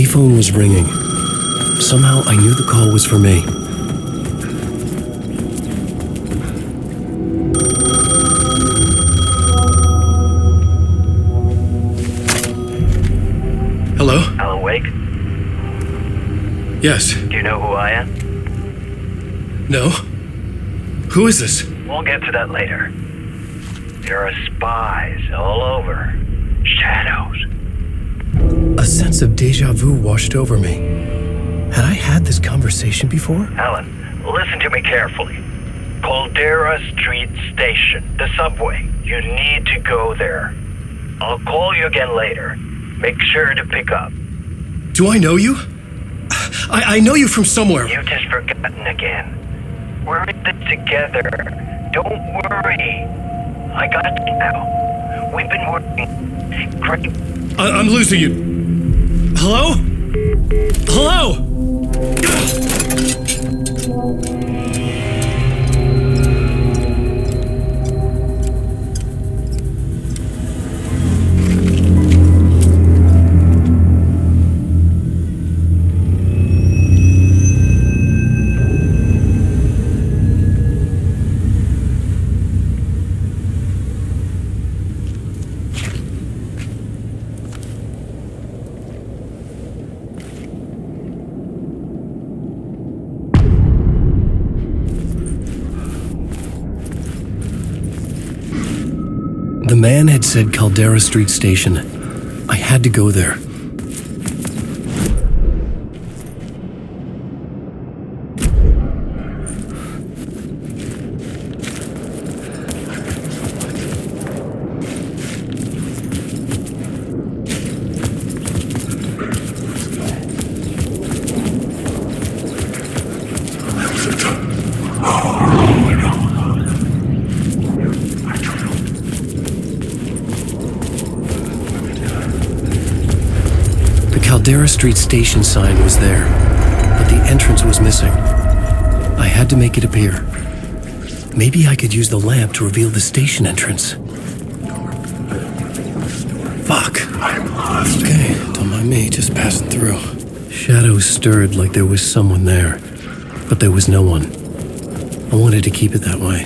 payphone was ringing. Somehow I knew the call was for me. Hello? Alan Wake? Yes. Do you know who I am? No? Who is this? We'll get to that later. There are spies all over. Shadows. A sense of déjà vu washed over me. Had I had this conversation before? Alan, listen to me carefully. Caldera Street Station, the subway. You need to go there. I'll call you again later. Make sure to pick up. Do I know you? I know you from somewhere. You've just forgotten again. We're in this together. Don't worry. I got you now. We've been working. Great. I'm losing you. Hello? Hello? The man had said Caldera Street Station. I had to go there. Caldera Street Station sign was there, but the entrance was missing. I had to make it appear. Maybe I could use the lamp to reveal the station entrance. Fuck. I'm lost. Okay, don't mind me, just passing through. Shadows stirred like there was someone there, but there was no one. I wanted to keep it that way.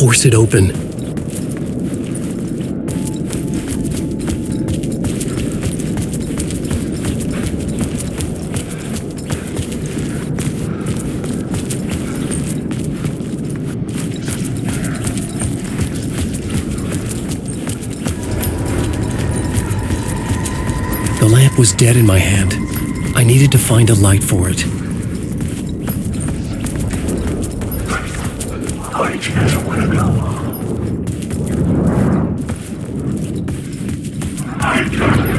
force it open. The lamp was dead in my hand. I needed to find a light for it. I just want to go. I got it.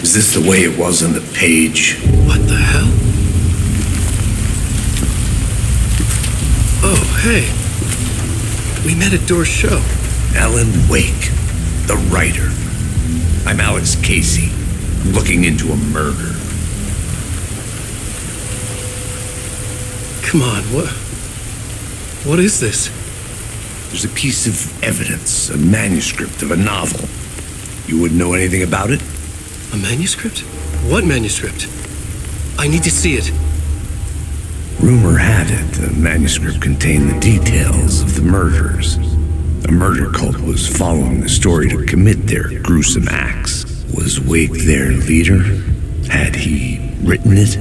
Is this the way it was on the page? What the hell? Oh, hey. We met at Door's show. Alan Wake, the writer. I'm Alex Casey, looking into a murder. Come on, what is this? There's a piece of evidence, a manuscript of a novel. You wouldn't know anything about it? A manuscript? What manuscript? I need to see it. Rumor had it the manuscript contained the details of the murders. A murder cult was following the story to commit their gruesome acts. Was Wake their leader? Had he written it?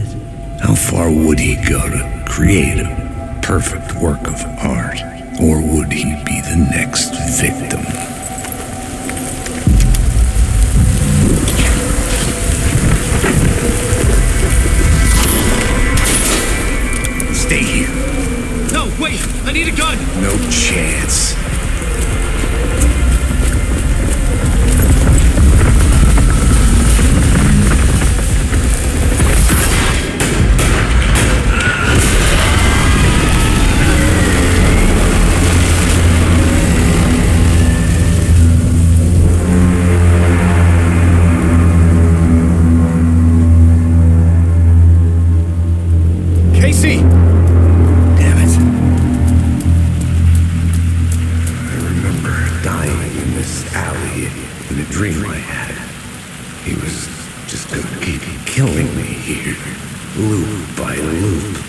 How far would he go to create a perfect work of art? Or would he be the next victim? Stay here. No, wait! I need a gun! No chance. Casey! Damn it. I remember dying in this alley in a dream I had. He was just gonna keep killing me here, loop by loop.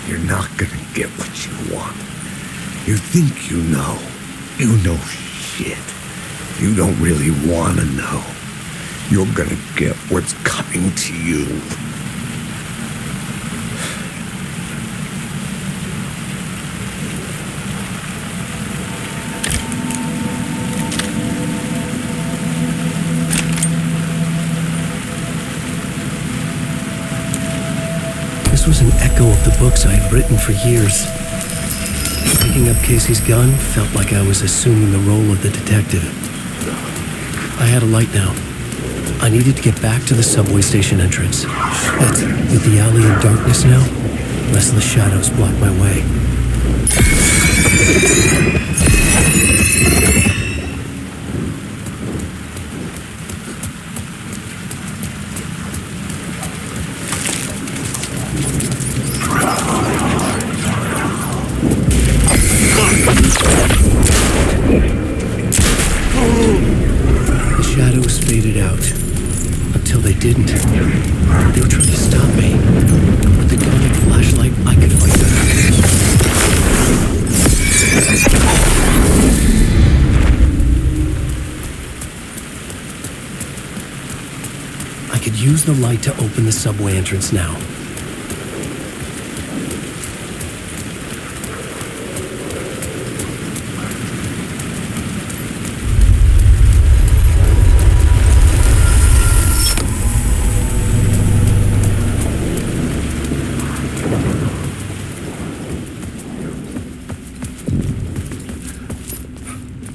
You're not gonna get what you want. You think you know. You know shit. You don't really wanna know. You're gonna get what's coming to you. This was an echo of the books I had written for years. Picking up Casey's gun felt like I was assuming the role of the detective. I had a light now. I needed to get back to the subway station entrance. Shit, with the alley in darkness now, less of the shadows block my way. The shadows faded out. Until they didn't. They were trying to stop me. With the gun and flashlight, I could fight back. I could use the light to open the subway entrance now.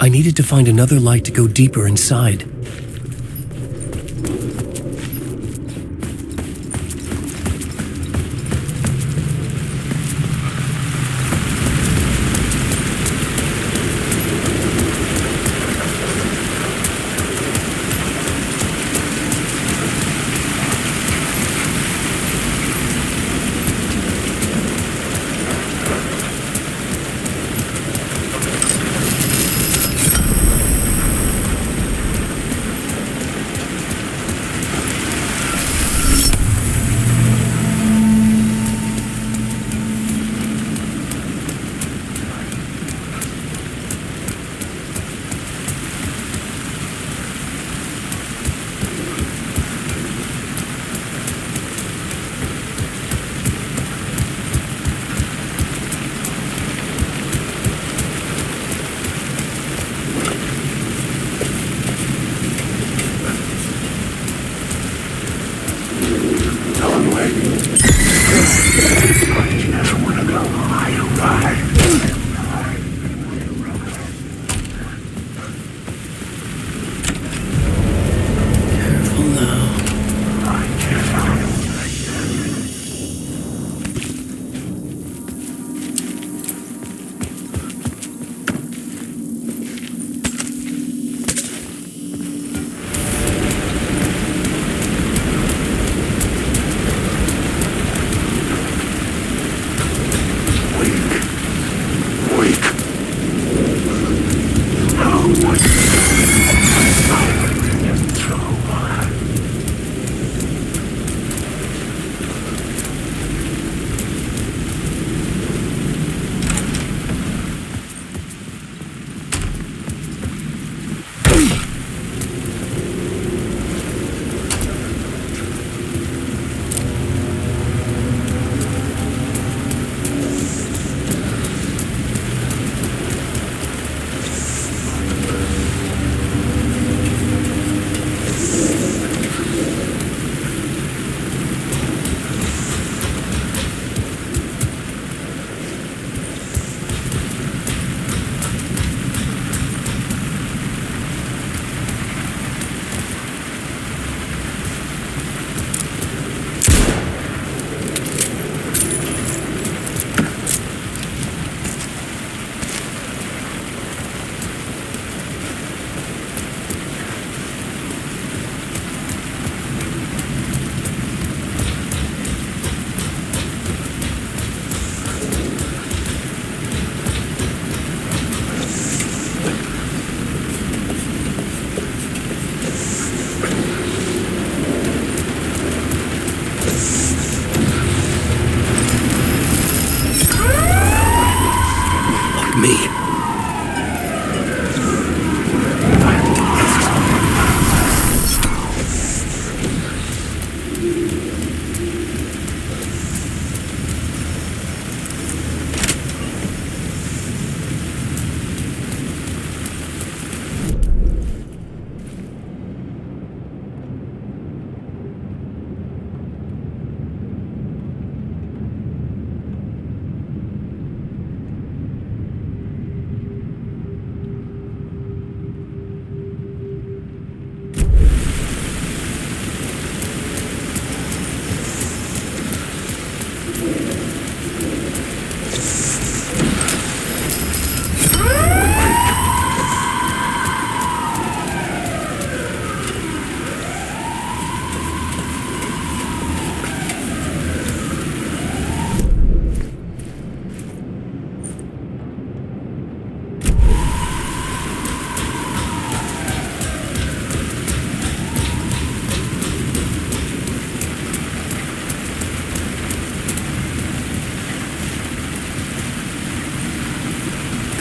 I needed to find another light to go deeper inside.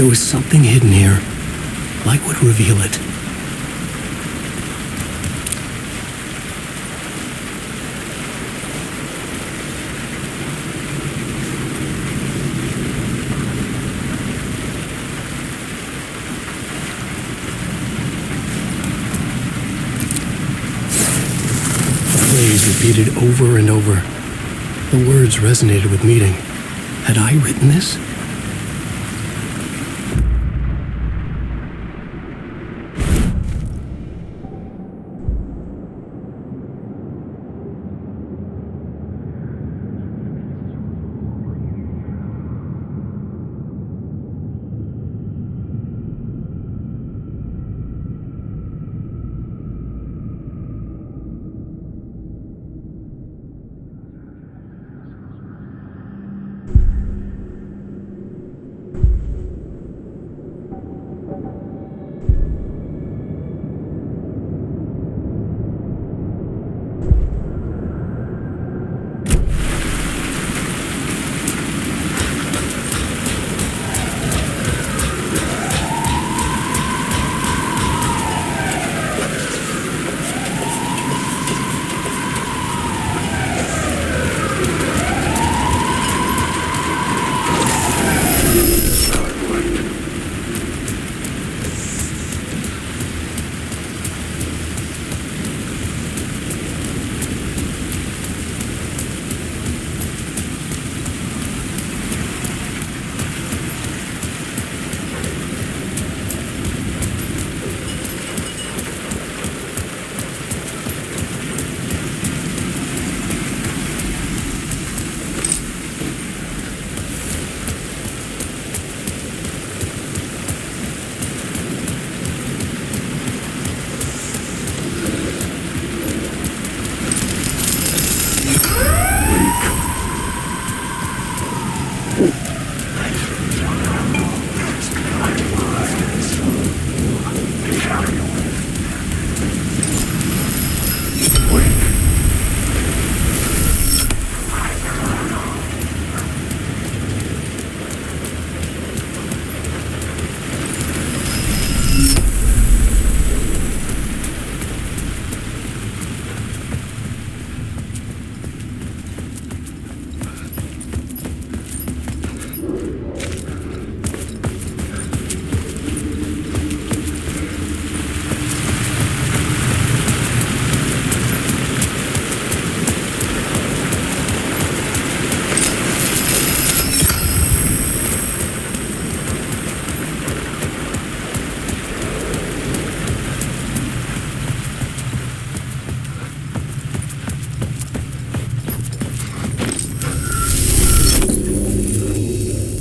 There was something hidden here. Light would reveal it. Phrase repeated over and over. The words resonated with meaning. Had I written this?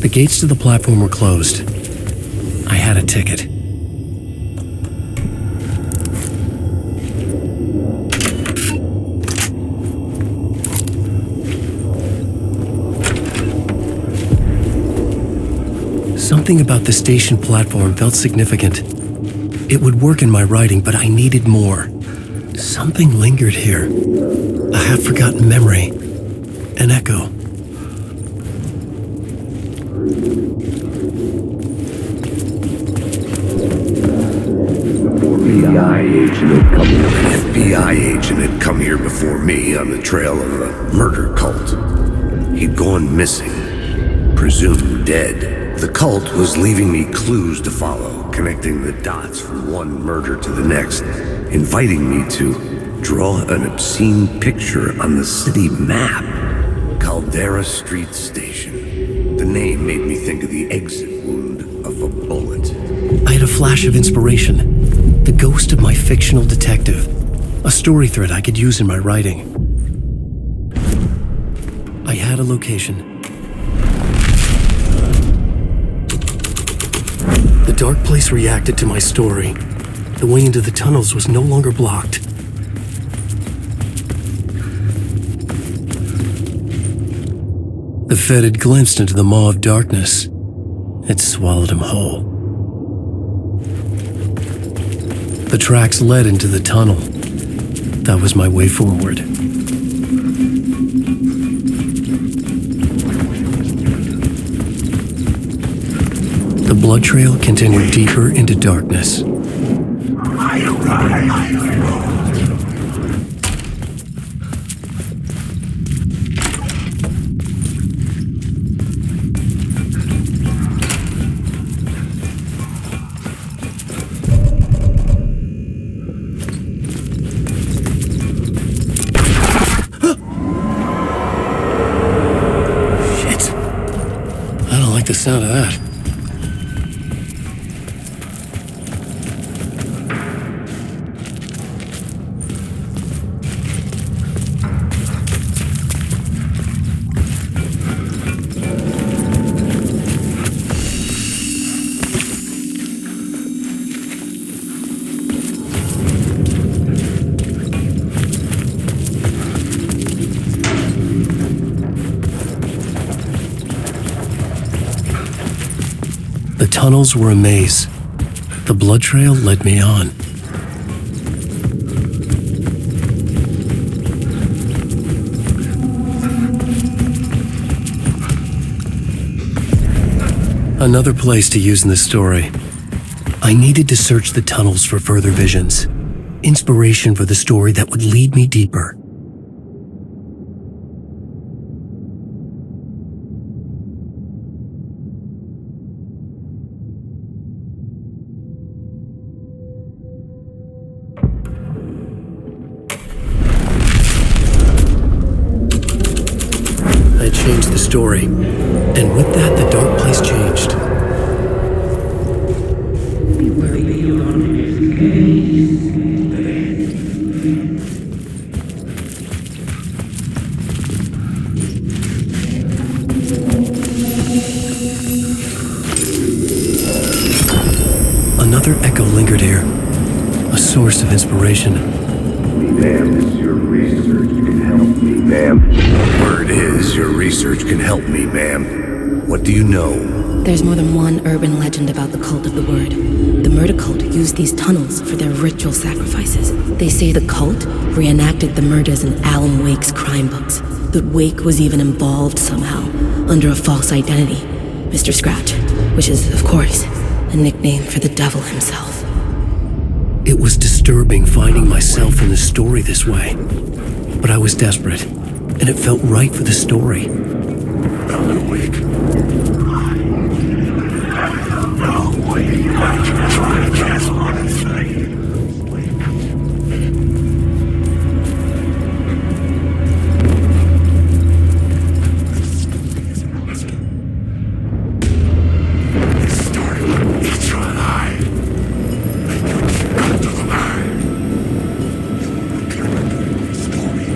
The gates to the platform were closed. I had a ticket. Something about the station platform felt significant. It would work in my writing, but I needed more. Something lingered here. A half-forgotten memory. An echo. An FBI agent had come here before me on the trail of a murder cult. He'd gone missing, presumed dead. The cult was leaving me clues to follow, connecting the dots from one murder to the next, inviting me to draw an obscene picture on the city map. Caldera Street Station. The name made me think of the exit wound of a bullet. I had a flash of inspiration. The ghost of my fictional detective. A story thread I could use in my writing. I had a location. The dark place reacted to my story. The way into the tunnels was no longer blocked. The Fed had glimpsed into the maw of darkness. It swallowed him whole. The tracks led into the tunnel. That was my way forward. The blood trail continued deeper into darkness. I arrive. Shit. I don't like the sound of that. The tunnels were a maze. The blood trail led me on. Another place to use in the story. I needed to search the tunnels for further visions. Inspiration for the story that would lead me deeper. I changed the story, and with that, the dark place changed. Another echo lingered here, a source of inspiration. Ma'am, your research can help me, ma'am. Word is, your research can help me, ma'am. What do you know? There's more than one urban legend about the cult of the word. The murder cult used these tunnels for their ritual sacrifices. They say the cult reenacted the murders in Alan Wake's crime books. That Wake was even involved somehow, under a false identity, Mr. Scratch, which is, of course, a nickname for the devil himself. It was disturbing finding myself in the story this way. But I was desperate, and it felt right for the story. Alan Wake. No way. I can try to cancel on his thing. This story eats your alive. And you keep coming to the line. Story.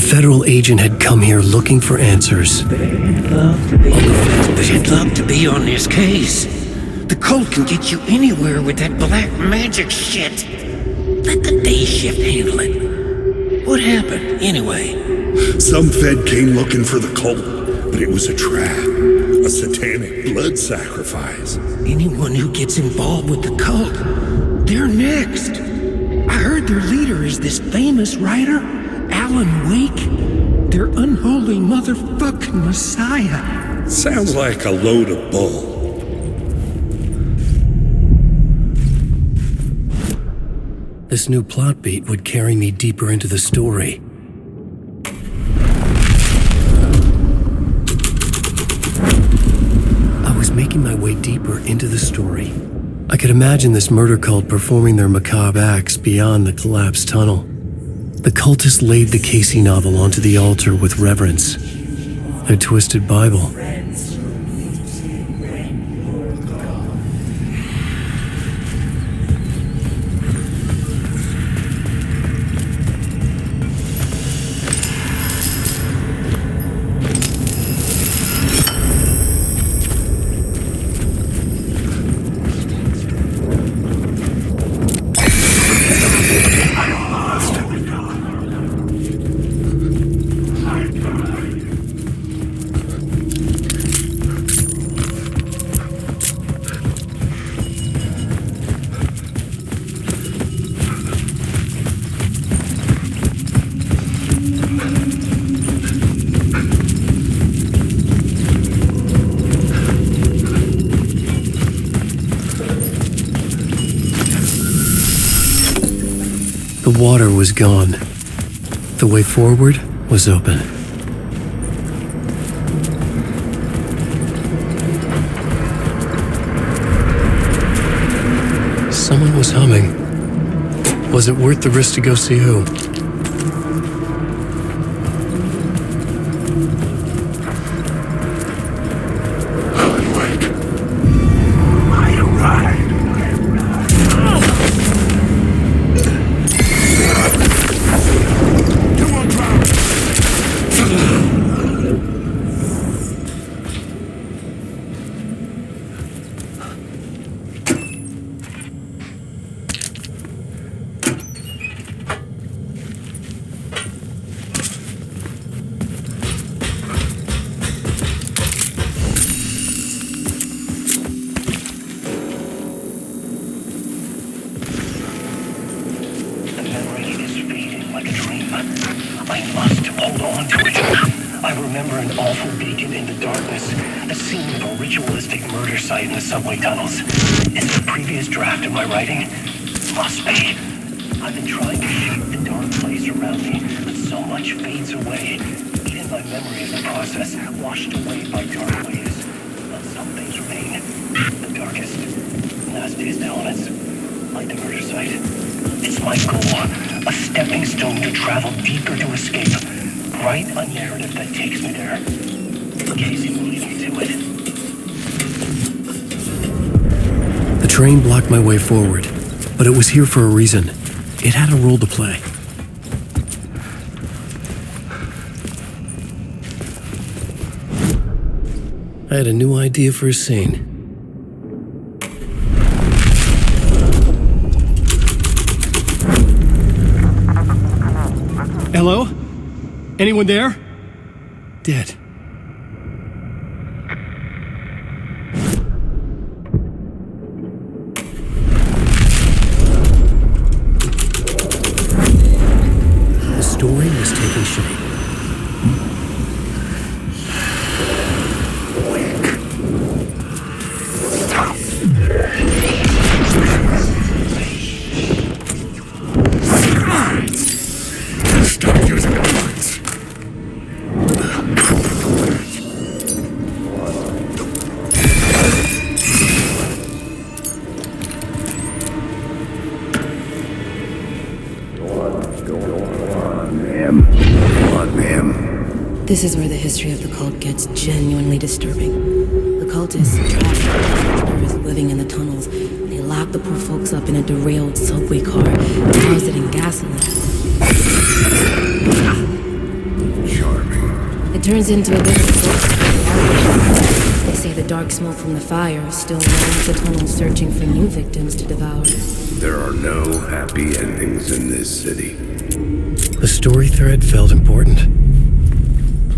federal agent had come here looking for answers. But you'd love to be on this case. The cult can get you anywhere with that black magic shit. Let the day shift handle it. What happened, anyway? Some Fed came looking for the cult, but it was a trap. A satanic blood sacrifice. Anyone who gets involved with the cult, they're next. I heard their leader is this famous writer, Alan Wake. Their unholy motherfucking messiah. Sounds like a load of bull. This new plot beat would carry me deeper into the story. I was making my way deeper into the story. I could imagine this murder cult performing their macabre acts beyond the collapsed tunnel. The cultists laid the Casey novel onto the altar with reverence. Their twisted Bible. The water was gone. The way forward was open. Someone was humming. Was it worth the risk to go see who? Subway tunnels. Is it a previous draft of my writing? Must be. I've been trying to shape the dark place around me, but so much fades away. Even my memory of the process washed away by dark waves. But some things remain. The darkest, nastiest elements, like the murder site. It's my goal, a stepping stone to travel deeper to escape. Write a narrative that takes me there. Casey will lead me to it. The train blocked my way forward, but it was here for a reason. It had a role to play. I had a new idea for a scene. Hello? Anyone there? Dead. The story was taking shape. Stop using words. This is where the history of the cult gets genuinely disturbing. The cultists trapped prisoners living in the tunnels. They locked the poor folks up in a derailed subway car, doused it in gasoline. It turns into a bit of a ghost. They say the dark smoke from the fire still roams the tunnel searching for new victims to devour. There are no happy endings in this city. The story thread felt important.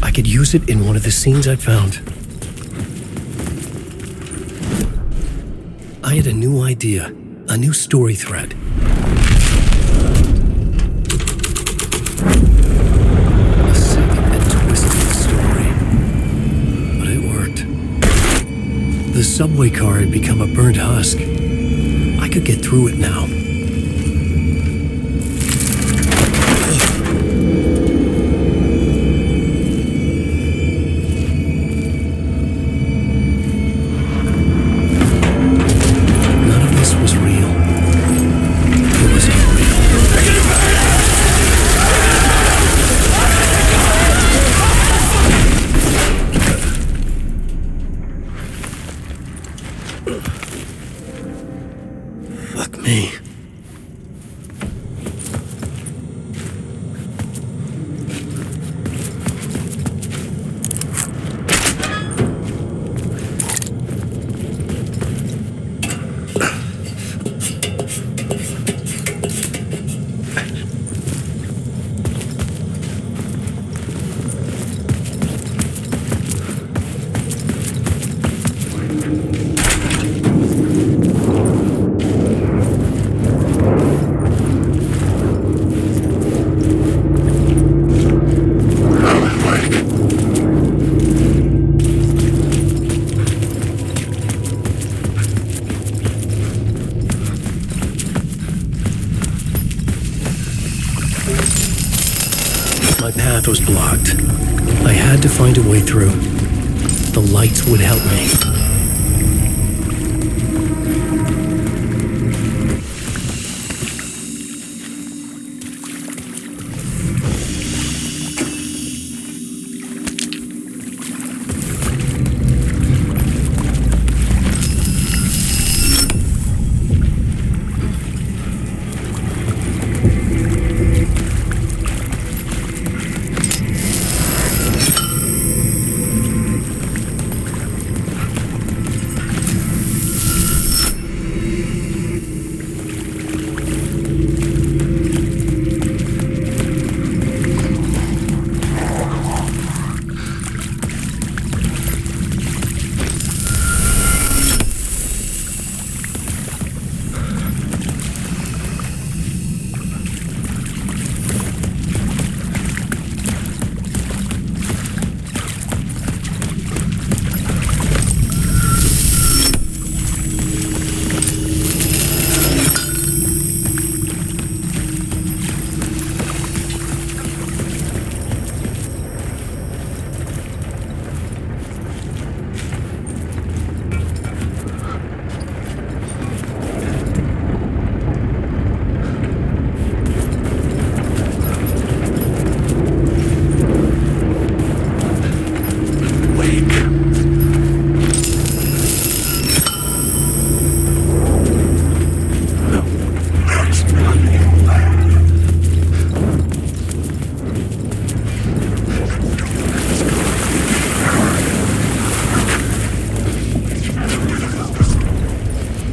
I could use it in one of the scenes I'd found. I had a new idea, a new story thread. A second and twisted story. But it worked. The subway car had become a burnt husk. I could get through it now. Fuck me. My path was blocked. I had to find a way through. The lights would help me.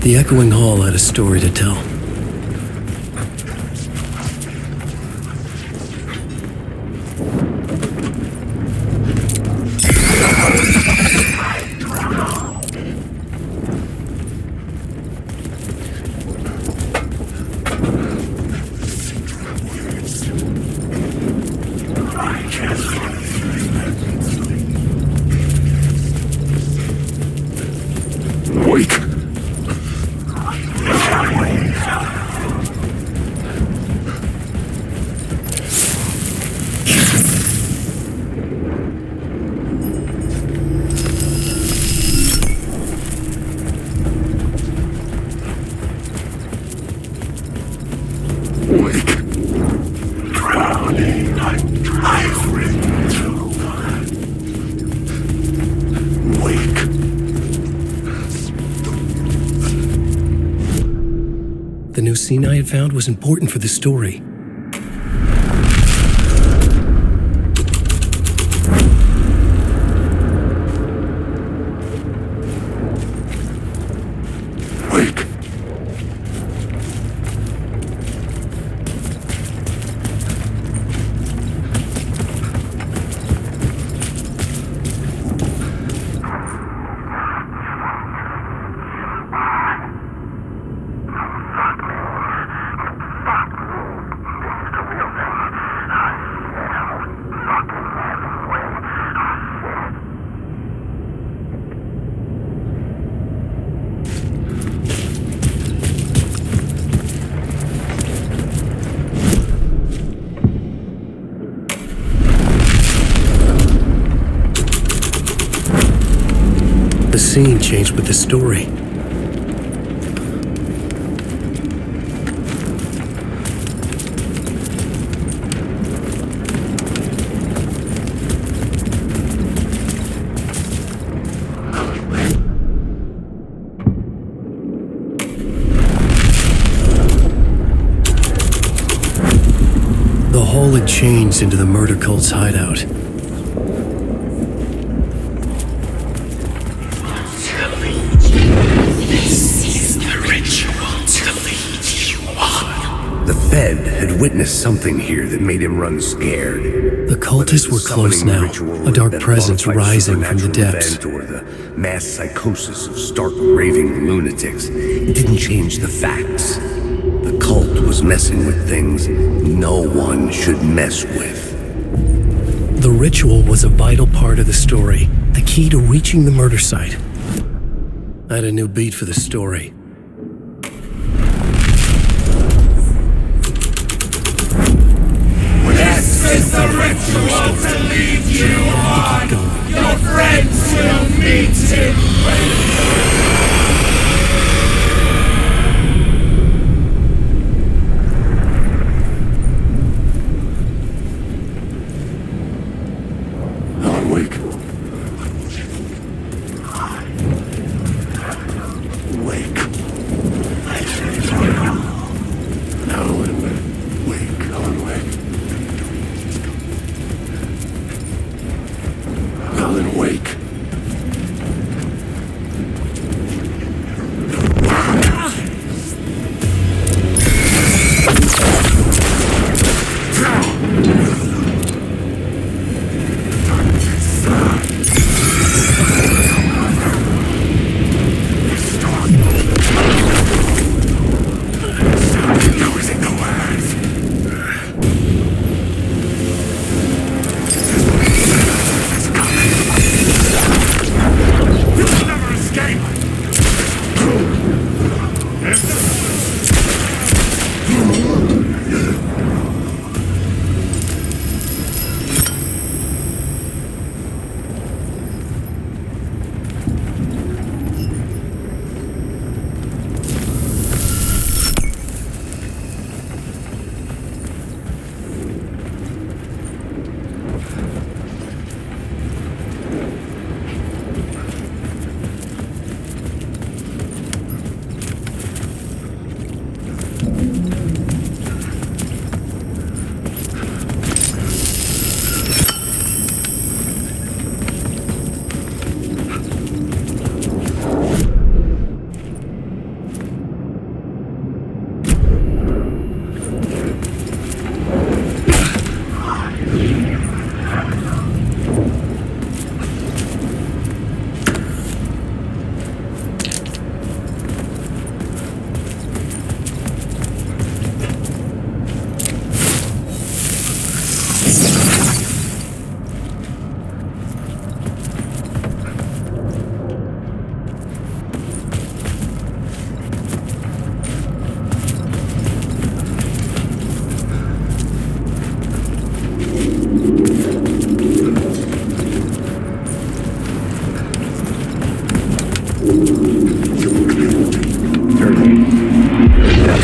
The echoing hall had a story to tell. Wake! Wake! Drowning, I've written to. Wake! The new scene I had found was important for the story. scene changed with the story. The hole had changed into the murder cult's hideout. The Fed had witnessed something here that made him run scared. The cultists were close now, a dark presence rising from the depths. Or the mass psychosis of stark raving lunatics. It didn't change the facts. The cult was messing with things no one should mess with. The ritual was a vital part of the story, the key to reaching the murder site. I had a new beat for the story. This is the ritual to lead you on. Your friends will meet him Alan, wake. Wake. Alan, wake. Alan, wake. Alan, wake.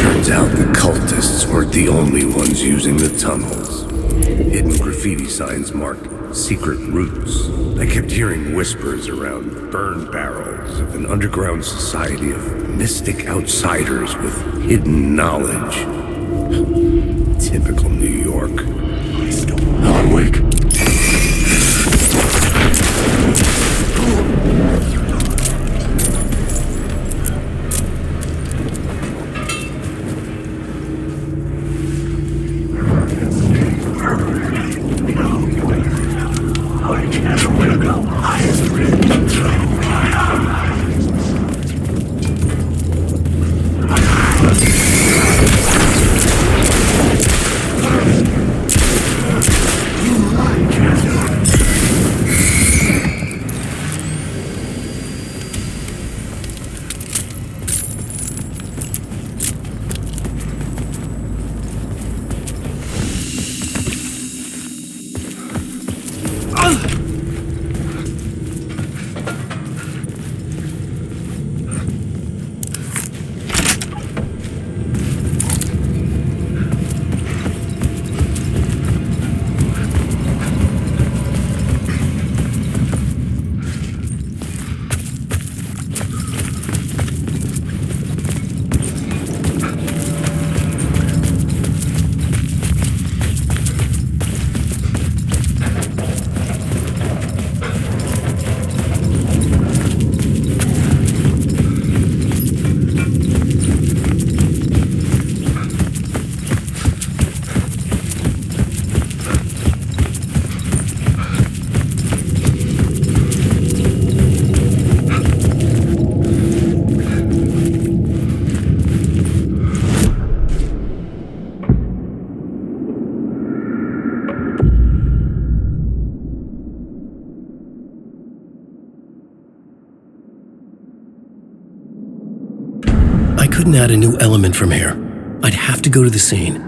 Turns out the cultists weren't the only ones using the tunnels. Hidden graffiti signs marked secret routes. I kept hearing whispers around burn barrels of an underground society of mystic outsiders with hidden knowledge. Typical New York. Alan, wake. couldn't add a new element from here. I'd have to go to the scene.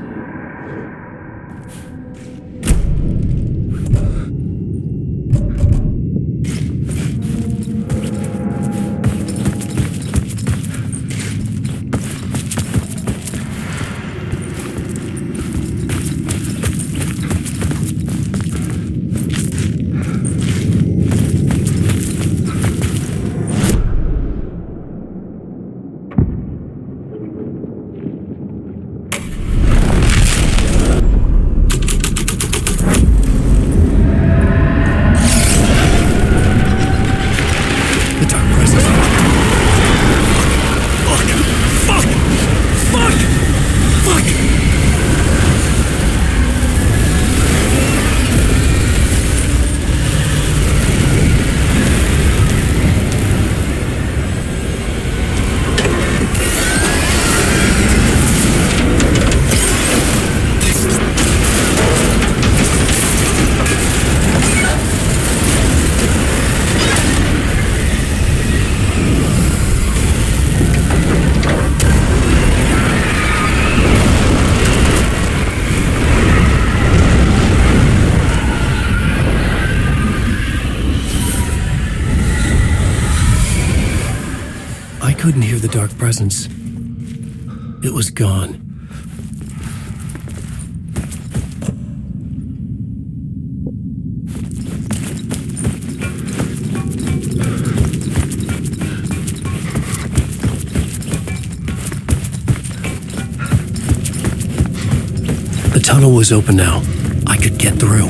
I couldn't hear the dark presence. It was gone. The tunnel was open now. I could get through.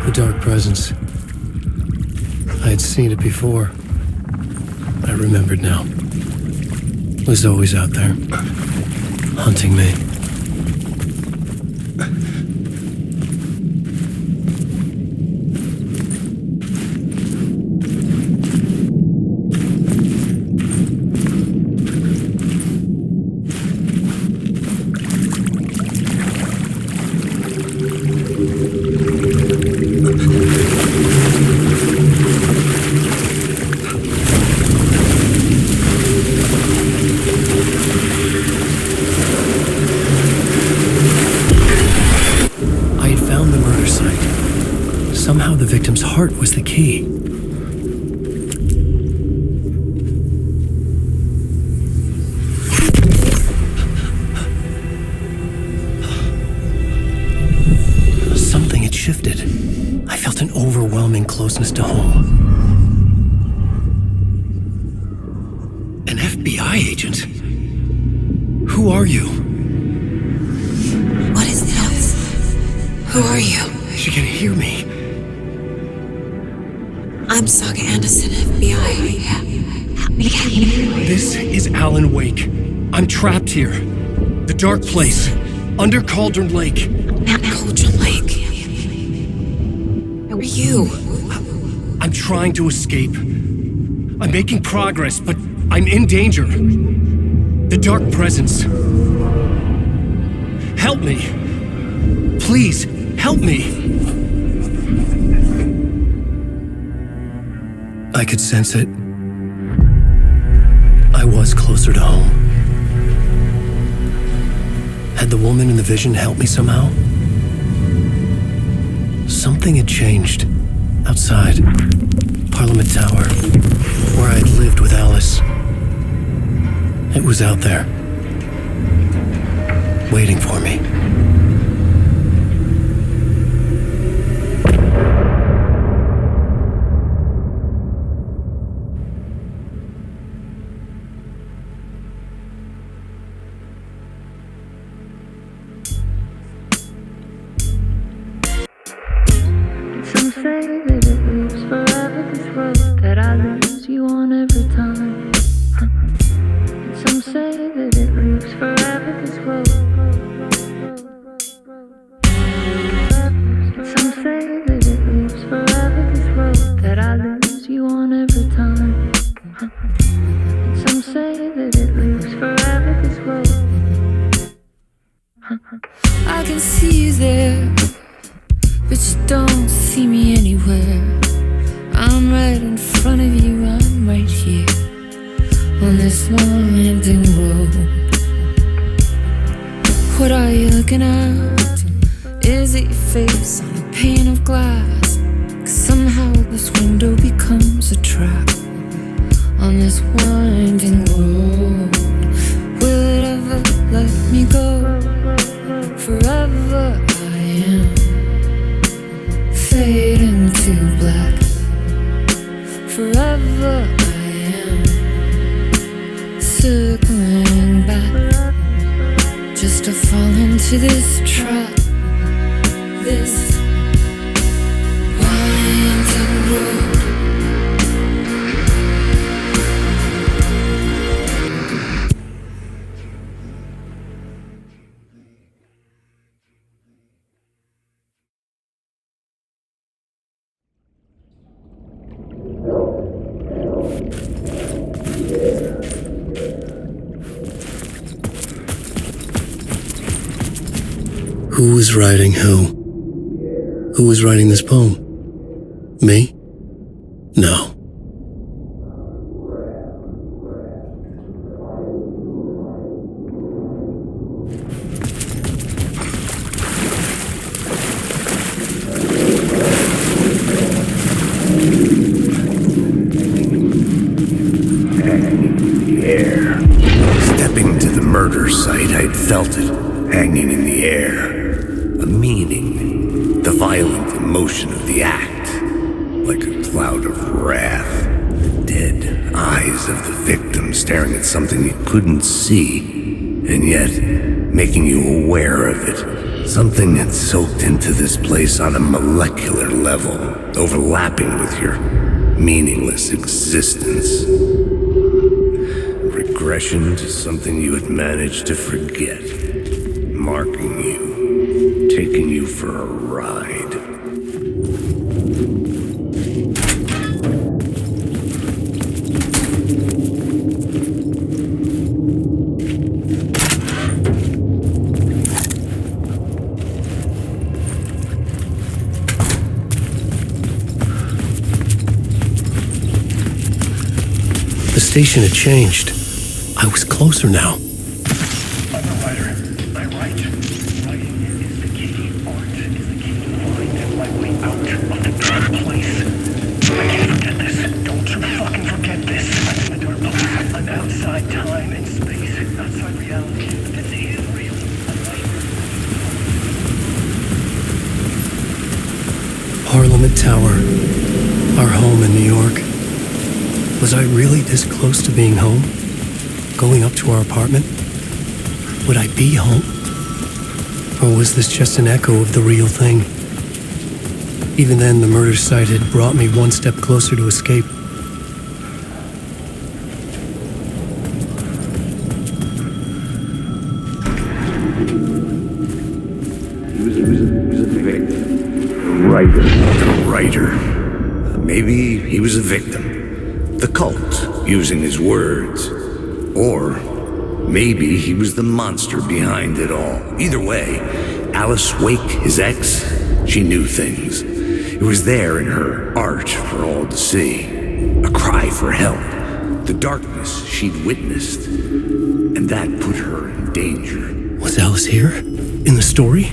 The dark presence. I had seen it before. I remembered now. It was always out there, hunting me. Somehow the victim's heart was the key. Something had shifted. I felt an overwhelming closeness to home. An FBI agent? Who are you? What is this? Who are you? She can hear me. I'm Saga Anderson, FBI. This is Alan Wake. I'm trapped here. The dark place. Under Cauldron Lake. Cauldron Lake. Who are you? I'm trying to escape. I'm making progress, but I'm in danger. The dark presence. Help me. Please, help me. I could sense it. I was closer to home. Had the woman in the vision helped me somehow? Something had changed. Outside. Parliament Tower. Where I'd lived with Alice. It was out there. Waiting for me. Say that it lives forever, this road that I lose you on every time. And some say that it lives forever, this road. I can see you there, but you don't see me anywhere. I'm right in front of you, I'm right here on this winding road. What are you looking at? Is it your face on a pane of glass? 'Cause somehow this window becomes a trap on this winding road. Will it ever let me go? Forever I am fading to black. Forever I am circling back, just to fall into this trap, this winding road. Who was writing who? Who was writing this poem? Me? No. Stepping to the murder site, I'd felt it, hanging in the air. A meaning, the violent emotion of the act, like a cloud of wrath. The dead eyes of the victim staring at something you couldn't see, and yet making you aware of it. Something had soaked into this place on a molecular level, overlapping with your meaningless existence. Regression to something you had managed to forget, marking you, taking you for a ride. The station had changed. I was closer now. I'm a writer. I write. Writing is the key. Art is the key to find my way out of the dark place. I can't forget this. Don't you fucking forget this. I'm in the dark place. I'm outside time and space. Outside reality. This is real. Parliament Tower. Our home in New York. Was I really this close to being home? Going up to our apartment? Would I be home? Or was this just an echo of the real thing? Even then, the murder site had brought me one step closer to escape. He was a victim. A writer. Maybe he was a victim. The cult, using his words. Or maybe he was the monster behind it all. Either way, Alice Wake, his ex, she knew things. It was there in her art for all to see. A cry for help. The darkness she'd witnessed. And that put her in danger. Was Alice here? In the story?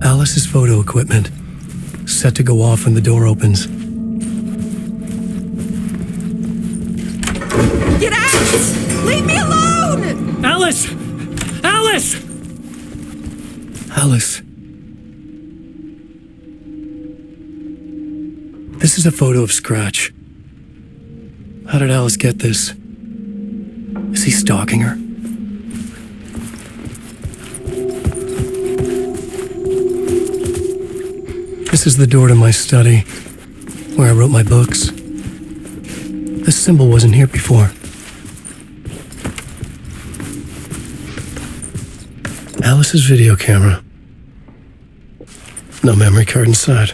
Alice's photo equipment, set to go off when the door opens. Get out! Leave me alone! Alice! Alice! Alice. This is a photo of Scratch. How did Alice get this? Is he stalking her? This is the door to my study, where I wrote my books. This symbol wasn't here before. Alice's video camera. No memory card inside.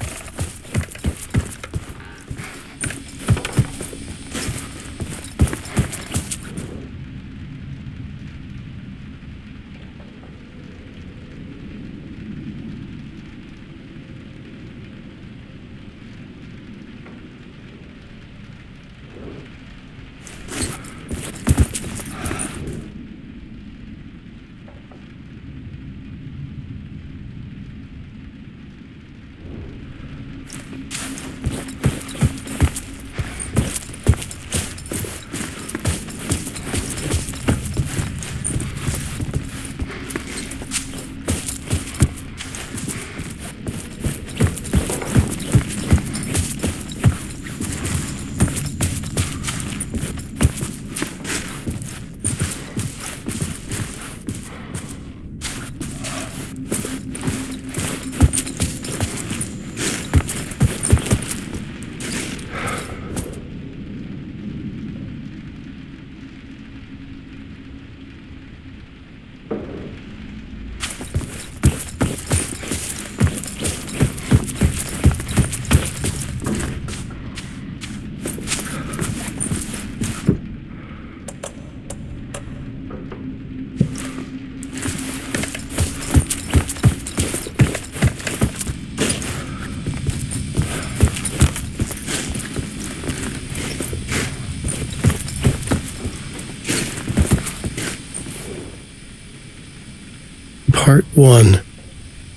Part 1.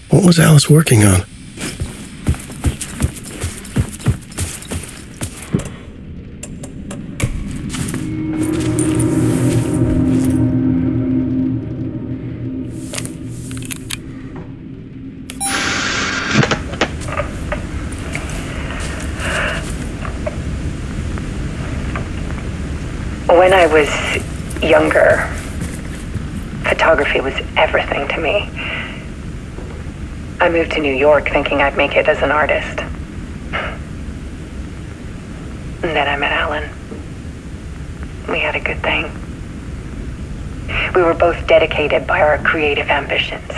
What was Alice working on? When I was younger, photography was everything to me. I moved to New York thinking I'd make it as an artist. And then I met Alan. We had a good thing. We were both dedicated by our creative ambitions.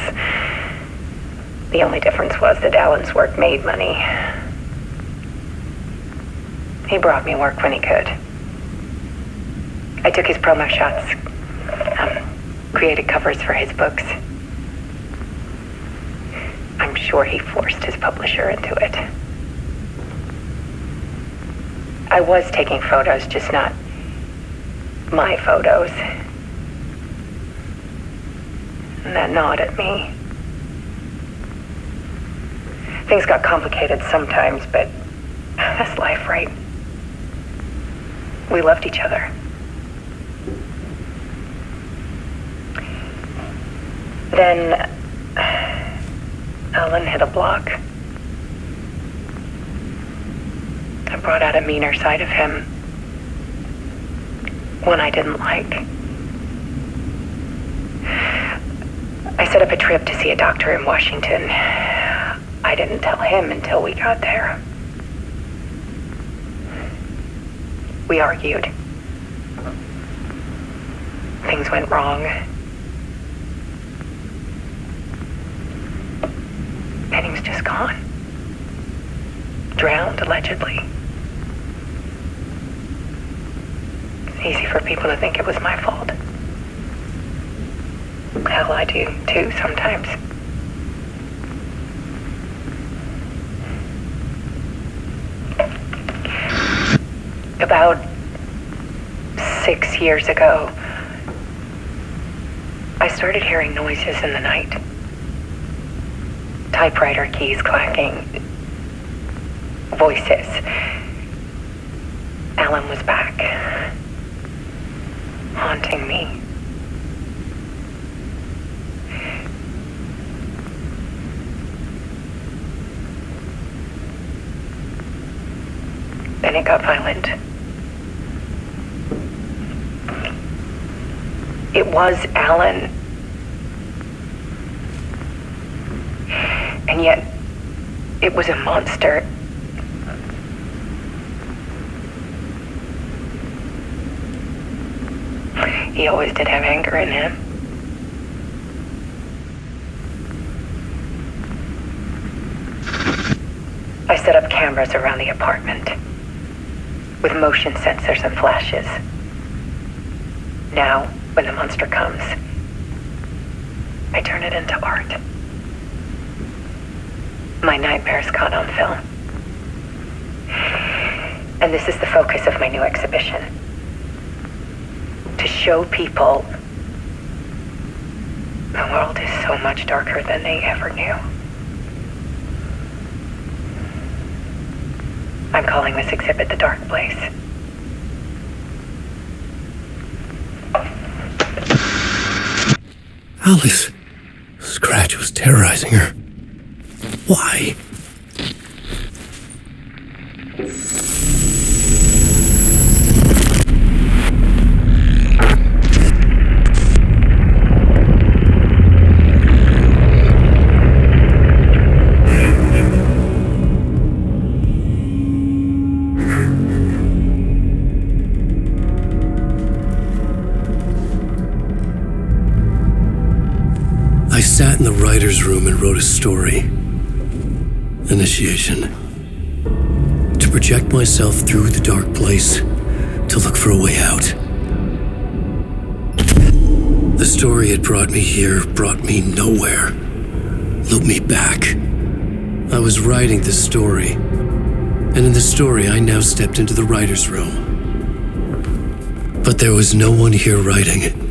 The only difference was that Alan's work made money. He brought me work when he could. I took his promo shots, created covers for his books. I'm sure he forced his publisher into it. I was taking photos, just not my photos. And that gnawed at me. Things got complicated sometimes, but that's life, right? We loved each other. Then Alan hit a block. I brought out a meaner side of him. One I didn't like. I set up a trip to see a doctor in Washington. I didn't tell him until we got there. We argued. Things went wrong. And he was just gone. Drowned, allegedly. It's easy for people to think it was my fault. Hell, I do too sometimes. About 6 years ago, I started hearing noises in the night. Typewriter keys clacking. Voices. Alan was back. Haunting me. Then it got violent. It was Alan. And yet, It was a monster. He always did have anger in him. I set up cameras around the apartment with motion sensors and flashes. Now, when the monster comes, I turn it into art. My nightmares caught on film. And this is the focus of my new exhibition. To show people the world is so much darker than they ever knew. I'm calling this exhibit The Dark Place. Alice. Scratch was terrorizing her. Why? I sat in the writer's room and wrote a story. Initiation. To project myself through the dark place, to look for a way out. The story had brought me here, brought me nowhere. Looped me back. I was writing the story. And in the story, I now stepped into the writer's room. But there was no one here writing.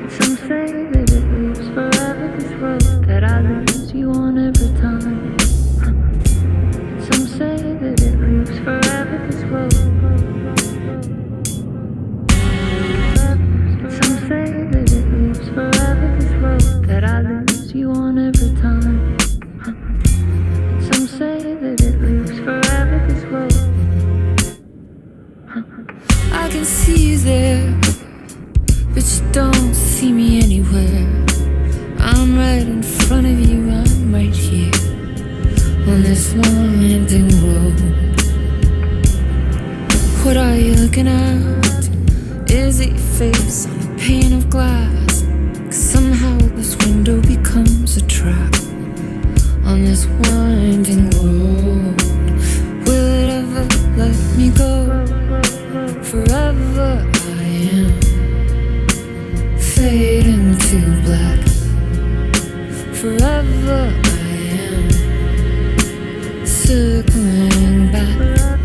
Some say that it lives forever, this road that I lose you on every time. Some say that it lives forever, this road. Some say that it lives forever, this road that I lose you on every time. Some say that it lives forever, this road. I can see you there, but you don't see me anywhere. I'm right in front of you, I'm right here on this winding road. What are you looking at? Is it your face on a pane of glass? 'Cause somehow this window becomes a trap on this winding road. Will it ever let me go? Forever I am fading to black. Forever I am circling back,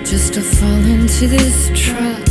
just to fall into this trap.